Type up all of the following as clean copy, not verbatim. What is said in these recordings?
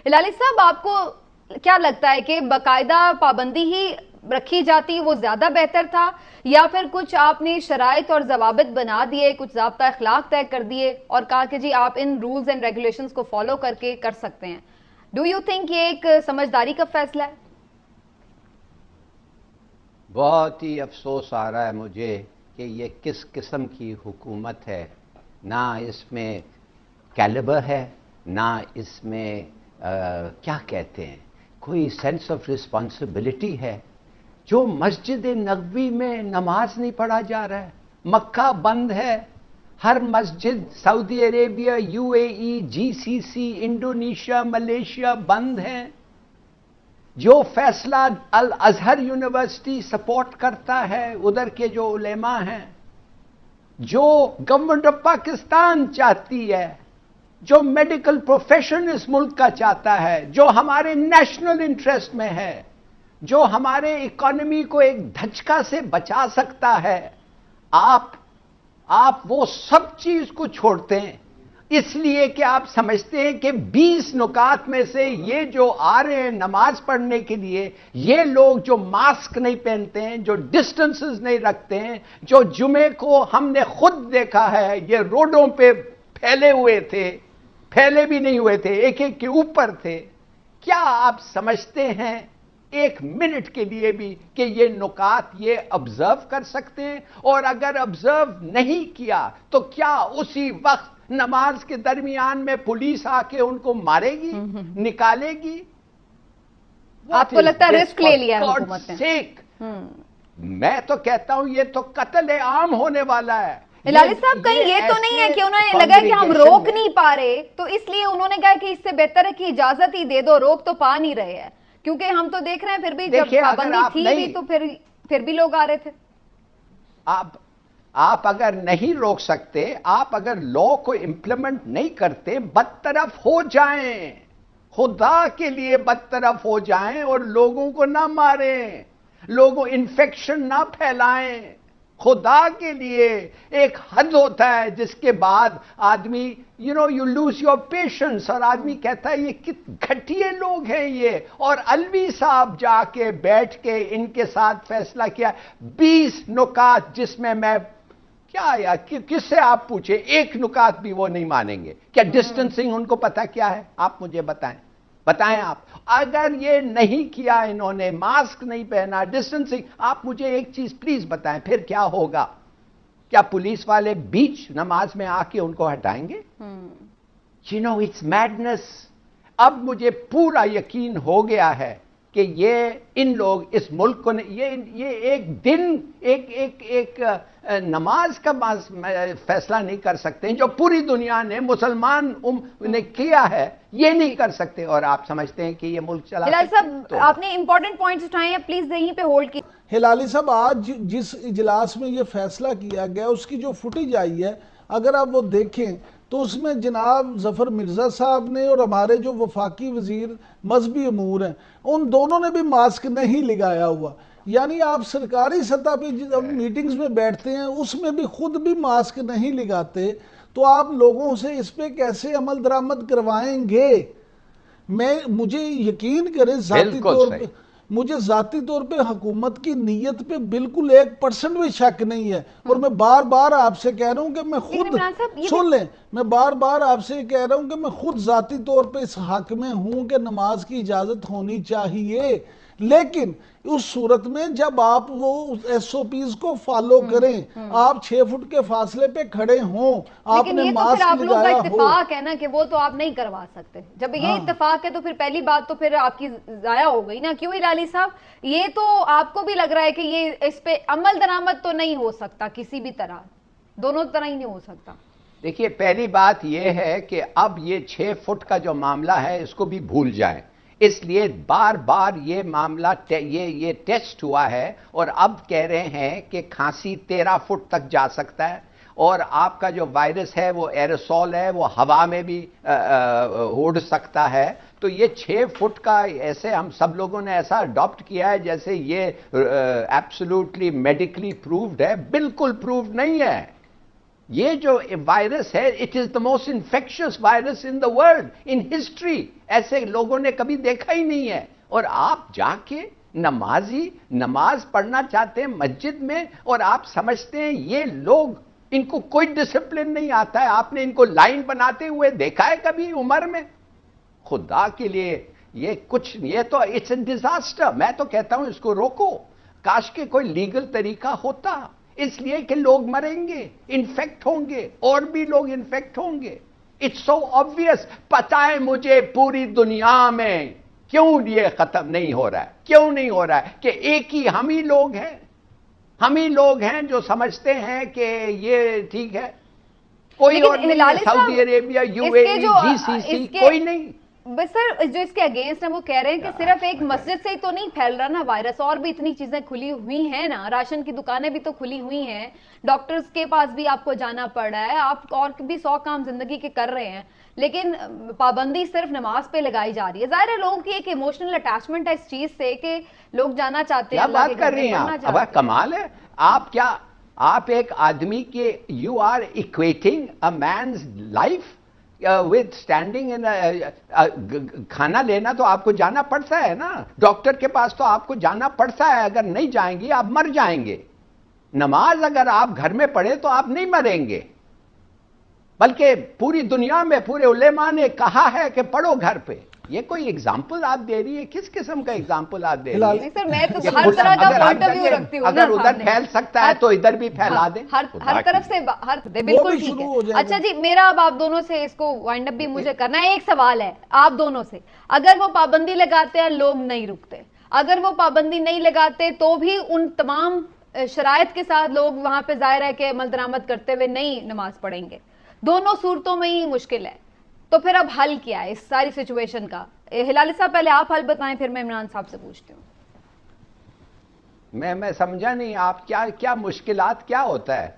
ہلالی صاحب، آپ کو کیا لگتا ہے کہ باقاعدہ پابندی ہی رکھی جاتی وہ زیادہ بہتر تھا، یا پھر کچھ آپ نے شرائط اور ضوابط بنا دیے، کچھ ضابطہ اخلاق طے کر دیے اور کہا کہ جی آپ ان رولز اینڈ ریگولیشنز کو فالو کر کے کر سکتے ہیں؟ ڈو یو تھنک یہ ایک سمجھداری کا فیصلہ ہے؟ بہت ہی افسوس آ رہا ہے مجھے کہ یہ کس قسم کی حکومت ہے. نہ اس میں کیلیبر ہے، نہ اس میں کیا کہتے ہیں کوئی سینس آف رسپانسبلٹی ہے. جو مسجد نبوی میں نماز نہیں پڑھا جا رہا ہے، مکہ بند ہے، ہر مسجد Saudi Arabia, U A E, G C C, Indonesia, Malaysia بند ہیں. جو فیصلہ الازہر یونیورسٹی سپورٹ کرتا ہے، ادھر کے جو علماء ہیں، جو گورنمنٹ آف پاکستان چاہتی ہے، جو میڈیکل پروفیشن اس ملک کا چاہتا ہے، جو ہمارے نیشنل انٹرسٹ میں ہے، جو ہمارے اکانومی کو ایک دھچکا سے بچا سکتا ہے، آپ وہ سب چیز کو چھوڑتے ہیں اس لیے کہ آپ سمجھتے ہیں کہ 20 نکات میں سے یہ جو آ رہے ہیں نماز پڑھنے کے لیے، یہ لوگ جو ماسک نہیں پہنتے ہیں، جو ڈسٹنسز نہیں رکھتے ہیں، جو جمعے کو ہم نے خود دیکھا ہے یہ روڈوں پہ پھیلے ہوئے تھے، پھیلے بھی نہیں ہوئے تھے، ایک ایک کے اوپر تھے. کیا آپ سمجھتے ہیں ایک منٹ کے لیے بھی کہ یہ نکات یہ آبزرو کر سکتے ہیں؟ اور اگر آبزرو نہیں کیا تو کیا اسی وقت نماز کے درمیان میں پولیس آ کے ان کو مارے گی، نکالے گی؟ آپ کو لگتا ہے رسک لے لیا ہے حکومت نے؟ میں تو کہتا ہوں یہ تو قتل عام ہونے والا ہے. ہلالی صاحب، کہیں یہ تو نہیں ہے کہ انہوں نے لگا کہ ہم روک نہیں پا رہے تو اس لیے انہوں نے کہا کہ اس سے بہتر ہے کہ اجازت ہی دے دو، روک تو پا نہیں رہے ہیں؟ کیونکہ ہم تو دیکھ رہے ہیں پھر بھی جب پابندی تھی بھی تو پھر بھی لوگ آ رہے تھے. آپ اگر نہیں روک سکتے، آپ اگر لا کو امپلیمنٹ نہیں کرتے، بدطرف ہو جائیں، خدا کے لیے بدطرف ہو جائیں اور لوگوں کو نہ ماریں، لوگوں انفیکشن نہ پھیلائیں. خدا کے لیے ایک حد ہوتا ہے جس کے بعد آدمی یو لوز یور پیشنس، اور آدمی کہتا ہے یہ کتنے گھٹیے لوگ ہیں یہ. اور الوی صاحب جا کے بیٹھ کے ان کے ساتھ فیصلہ کیا 20 نکات جس میں کیا یا کس سے آپ پوچھیں، ایک نکات بھی وہ نہیں مانیں گے. کیا ڈسٹنسنگ ان کو پتا کیا ہے؟ آپ مجھے بتائیں آپ. اگر یہ نہیں کیا انہوں نے، ماسک نہیں پہنا، ڈسٹنسنگ، آپ مجھے ایک چیز پلیز بتائیں پھر کیا ہوگا؟ کیا پولیس والے بیچ نماز میں آ کے ان کو ہٹائیں گے؟ It's madness. اب مجھے پورا یقین ہو گیا ہے کہ یہ ان لوگ اس ملک کو یہ ایک دن ایک نماز کا فیصلہ نہیں کر سکتے جو پوری دنیا نے مسلمان نے کیا ہے، یہ نہیں کر سکتے. اور آپ سمجھتے ہیں کہ یہ ملک چلا ہلالی صاحب، آپ نے امپورٹنٹ پوائنٹس اٹھائے ہیں، پلیز یہیں پہ ہولڈ کی. ہلالی صاحب، آج جس اجلاس میں یہ فیصلہ کیا گیا اس کی جو فوٹیج آئی ہے اگر آپ وہ دیکھیں تو اس میں جناب ظفر مرزا صاحب نے اور ہمارے جو وفاقی وزیر مذہبی امور ہیں ان دونوں نے بھی ماسک نہیں لگایا ہوا. یعنی آپ سرکاری سطح پہ جب میٹنگز میں بیٹھتے ہیں اس میں بھی خود بھی ماسک نہیں لگاتے تو آپ لوگوں سے اس پہ کیسے عمل درآمد کروائیں گے؟ مجھے یقین کریں مجھے ذاتی طور پہ حکومت کی نیت پہ بالکل 1% بھی شک نہیں ہے. اور میں بار بار آپ سے کہہ رہا ہوں کہ میں خود سن لیں، میں بار بار آپ سے کہہ رہا ہوں کہ میں خود ذاتی طور پہ اس حق میں ہوں کہ نماز کی اجازت ہونی چاہیے، لیکن اس صورت میں جب آپ وہ ایس او پیز کو فالو کریں، آپ 6 فٹ کے فاصلے پہ کھڑے ہوں، آپ نے ماسک لگایا ہو. لیکن یہ تو پھر آپ لوگ کا اتفاق ہے نا کہ وہ تو آپ نہیں کروا سکتے. جب یہ اتفاق ہے تو پھر پہلی بات تو پھر آپ کی ضائع ہو گئی نا. کیوں ہلالی صاحب؟ یہ تو آپ کو بھی لگ رہا ہے کہ یہ اس پہ عمل درآمد تو نہیں ہو سکتا کسی بھی طرح، دونوں طرح ہی نہیں ہو سکتا. دیکھیے، پہلی بات یہ ہے کہ اب یہ 6 فٹ کا جو معاملہ ہے اس کو بھی بھول جائیں. اس لیے بار بار یہ معاملہ یہ ٹیسٹ ہوا ہے اور اب کہہ رہے ہیں کہ کھانسی 13 فٹ تک جا سکتا ہے، اور آپ کا جو وائرس ہے وہ ایروسول ہے، وہ ہوا میں بھی اڑ سکتا ہے. تو یہ 6 فٹ کا ایسے ہم سب لوگوں نے ایسا اڈاپٹ کیا ہے جیسے یہ ایبسولوٹلی میڈیکلی پرووڈ ہے. بالکل پرووڈ نہیں ہے، یہ جو وائرس ہے it is the most infectious virus in the world in history. ایسے لوگوں نے کبھی دیکھا ہی نہیں ہے. اور آپ جا کے نمازی نماز پڑھنا چاہتے ہیں مسجد میں, اور آپ سمجھتے ہیں یہ لوگ, ان کو کوئی ڈسپلن نہیں آتا ہے. آپ نے ان کو لائن بناتے ہوئے دیکھا ہے کبھی عمر میں؟ خدا کے لیے یہ تو اٹس اے ڈیزاسٹر. میں تو کہتا ہوں اس کو روکو. کاش کہ کوئی لیگل طریقہ ہوتا, اس لیے کہ لوگ مریں گے, انفیکٹ ہوں گے, اور بھی لوگ انفیکٹ ہوں گے. It's so obvious. پتہ ہے مجھے پوری دنیا میں کیوں یہ ختم نہیں ہو رہا ہے, کیوں نہیں ہو رہا ہے, کہ ایک ہی ہم ہی لوگ ہیں جو سمجھتے ہیں کہ یہ ٹھیک ہے. کوئی اور نہیں, سعودی Arabia, U A E, G C سی, کوئی نہیں. بس سر جو اس کے اگینسٹ ہیں وہ کہہ رہے ہیں کہ صرف ایک مسجد سے ہی تو نہیں پھیل رہا نا وائرس, اور بھی اتنی چیزیں کھلی ہوئی ہیں نا, راشن کی دکانیں بھی تو کھلی ہوئی ہیں, ڈاکٹرز کے پاس بھی آپ کو جانا پڑ رہا ہے, آپ اور بھی 100 کام زندگی کے کر رہے ہیں, لیکن پابندی صرف نماز پہ لگائی جا رہی ہے. ظاہر ہے لوگوں کی ایک ایموشنل اٹیچمنٹ ہے اس چیز سے کہ لوگ جانا چاہتے ہیں. کیا بات کر رہی ہیں آپ؟ اب کمال ہے. آپ ایک آدمی کے you are equating a man's life with standing in کھانا لینا تو آپ کو جانا پڑتا ہے نا, ڈاکٹر کے پاس تو آپ کو جانا پڑتا ہے. اگر نہیں جائیں گے آپ مر جائیں گے. نماز اگر آپ گھر میں پڑھیں تو آپ نہیں مریں گے, بلکہ پوری دنیا میں پورے علماء نے کہا ہے کہ پڑھو گھر پہ. یہ کوئی اگزامپل آپ دے رہی ہے؟ کس قسم کا اگزامپل آپ دے رہی ہے؟ سر میں تو ہر طرح کا پوائنٹ آف ویو رکھتی ہوں. اگر ادھر پھیل سکتا ہے تو ادھر بھی پھیلا دیں, ہر طرف سے بالکل ٹھیک ہے. اچھا جی, میرا اب آپ دونوں سے اس کو وائنڈ اپ بھی مجھے کرنا ہے. ایک سوال ہے آپ دونوں سے, اگر وہ پابندی لگاتے ہیں لوگ نہیں رکتے, اگر وہ پابندی نہیں لگاتے تو بھی ان تمام شرائط کے ساتھ لوگ وہاں پہ ظاہر ہے کہ عمل درآمد کرتے ہوئے نہیں نماز پڑھیں گے, دونوں صورتوں میں ہی مشکل ہے, تو پھر اب حل کیا ہے اس ساری سچویشن کا؟ ہلالی صاحب پہلے آپ حل بتائیں, پھر میں عمران صاحب سے پوچھتی ہوں. میں سمجھا نہیں, آپ کیا مشکلات کیا ہوتا ہے؟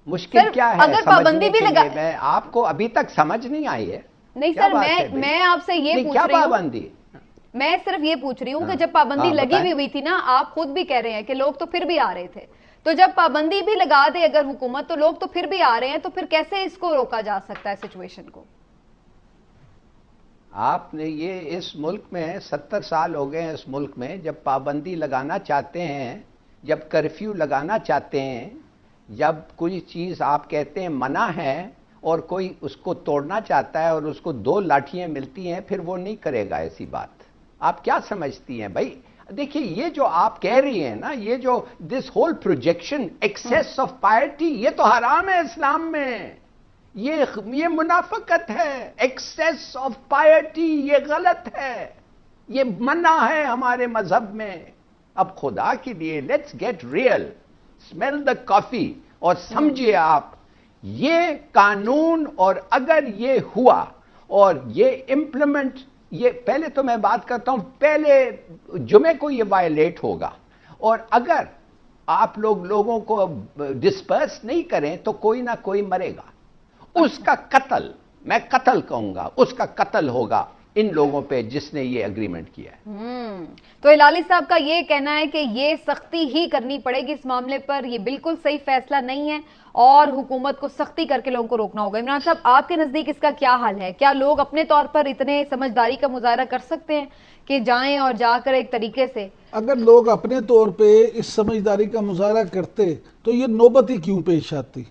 مشکل کیا ہے اگر پابندی بھی لگا, میں آپ کو ابھی تک سمجھ نہیں آئی ہے. نہیں سر, میں آپ سے یہ پوچھ رہی ہوں, پابندی میں صرف یہ پوچھ رہی ہوں کہ جب پابندی لگی ہوئی تھی نا, آپ خود بھی کہہ رہے ہیں کہ لوگ تو پھر بھی آ رہے تھے, تو جب پابندی بھی لگا دے اگر حکومت تو لوگ تو پھر بھی آ رہے ہیں, تو پھر کیسے اس کو روکا جا سکتا ہے سچویشن کو؟ آپ نے یہ اس ملک میں 70 سال ہو گئے ہیں, اس ملک میں جب پابندی لگانا چاہتے ہیں, جب کرفیو لگانا چاہتے ہیں, جب کوئی چیز آپ کہتے ہیں منع ہے اور کوئی اس کو توڑنا چاہتا ہے اور اس کو 2 لاٹھیاں ملتی ہیں, پھر وہ نہیں کرے گا. ایسی بات آپ کیا سمجھتی ہیں بھائی؟ دیکھیے یہ جو آپ کہہ رہی ہیں نا, یہ جو this whole projection access of پائرٹی, یہ تو حرام ہے اسلام میں. یہ منافقت ہے. ایکسیس آف پائرٹی یہ غلط ہے, یہ منع ہے ہمارے مذہب میں. اب خدا کے لیے لیٹس گیٹ ریئل, اسمیل دا کافی, اور سمجھیے آپ یہ قانون, اور اگر یہ ہوا اور یہ امپلیمنٹ, یہ پہلے تو میں بات کرتا ہوں پہلے جمعے کو یہ وائلیٹ ہوگا, اور اگر آپ لوگوں کو ڈسپرس نہیں کریں تو کوئی نہ کوئی مرے گا. اس کا قتل, میں قتل کہوں گا, اس کا قتل ہوگا ان لوگوں پہ جس نے یہ اگریمنٹ کیا ہے. تو ہلالی صاحب کا یہ کہنا ہے کہ یہ سختی ہی کرنی پڑے گی اس معاملے پر, یہ بالکل صحیح فیصلہ نہیں ہے اور حکومت کو سختی کر کے لوگوں کو روکنا ہوگا. عمران صاحب آپ کے نزدیک اس کا کیا حل ہے؟ کیا لوگ اپنے طور پر اتنے سمجھداری کا مظاہرہ کر سکتے ہیں کہ جائیں اور جا کر ایک طریقے سے؟ اگر لوگ اپنے طور پہ اس سمجھداری کا مظاہرہ کرتے تو یہ نوبت ہی کیوں پیش آتی؟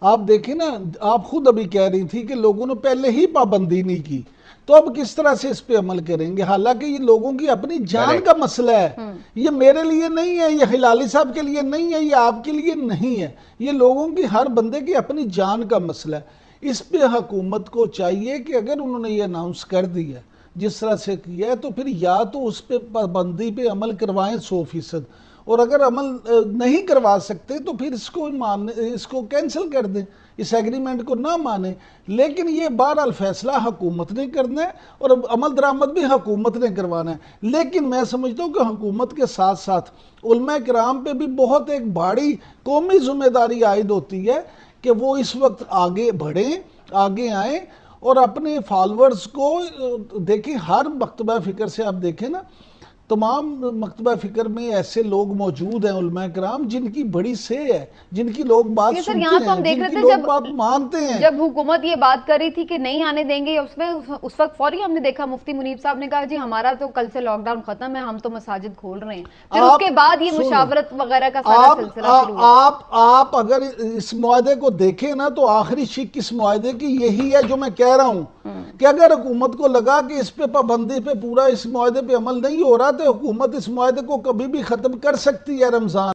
آپ دیکھیں نا, آپ خود ابھی کہہ رہی تھی کہ لوگوں نے پہلے ہی پابندی نہیں کی, تو اب کس طرح سے اس پہ عمل کریں گے؟ حالانکہ یہ لوگوں کی اپنی جان کا مسئلہ ہے. یہ میرے لیے نہیں ہے, یہ ہلالی صاحب کے لیے نہیں ہے, یہ آپ کے لیے نہیں ہے, یہ لوگوں کی, ہر بندے کی اپنی جان کا مسئلہ ہے. اس پہ حکومت کو چاہیے کہ اگر انہوں نے یہ اناؤنس کر دیا جس طرح سے کیا ہے, تو پھر یا تو اس پہ پابندی پہ عمل کروائیں 100%, اور اگر عمل نہیں کروا سکتے تو پھر اس کو کینسل کر دیں, اس ایگریمنٹ کو نہ مانیں. لیکن یہ بہرحال فیصلہ حکومت نے کرنا ہے اور عمل درآمد بھی حکومت نے کروانا ہے. لیکن میں سمجھتا ہوں کہ حکومت کے ساتھ ساتھ علماء کرام پہ بھی بہت ایک بڑی قومی ذمہ داری عائد ہوتی ہے کہ وہ اس وقت آگے بڑھیں, آگے آئیں اور اپنے فالورز کو دیکھیں. ہر مکتبہ فکر سے آپ دیکھیں نا, تمام مکتبہ فکر میں ایسے لوگ موجود ہیں علماء کرام جن کی بڑی سے ہے، جن کی لوگ بات سر سنتے یہاں تو ہم ہیں، دیکھ جن رہے کی تھے لوگ بات مانتے ہیں۔ جب حکومت یہ بات کر رہی تھی کہ نہیں آنے دیں گے، اس وقت فوری ہم نے دیکھا مفتی منیب صاحب نے کہا جی ہمارا تو کل سے لاک ڈاؤن ختم ہے، ہم تو مساجد کھول رہے ہیں۔ پھر اس کے بعد یہ مشاورت وغیرہ کا سارا سلسلہ شروع ہوا۔ آپ اگر اس معاہدے کو دیکھیں نا تو آخری شک اس معاہدے کی یہی ہے جو میں کہہ رہا ہوں کہ اگر حکومت کو لگا کہ اس پہ پابندی پہ پورا اس معاہدے پہ عمل نہیں ہو رہا تو حکومت اس معاہدے کو کبھی بھی ختم کر سکتی ہے رمضان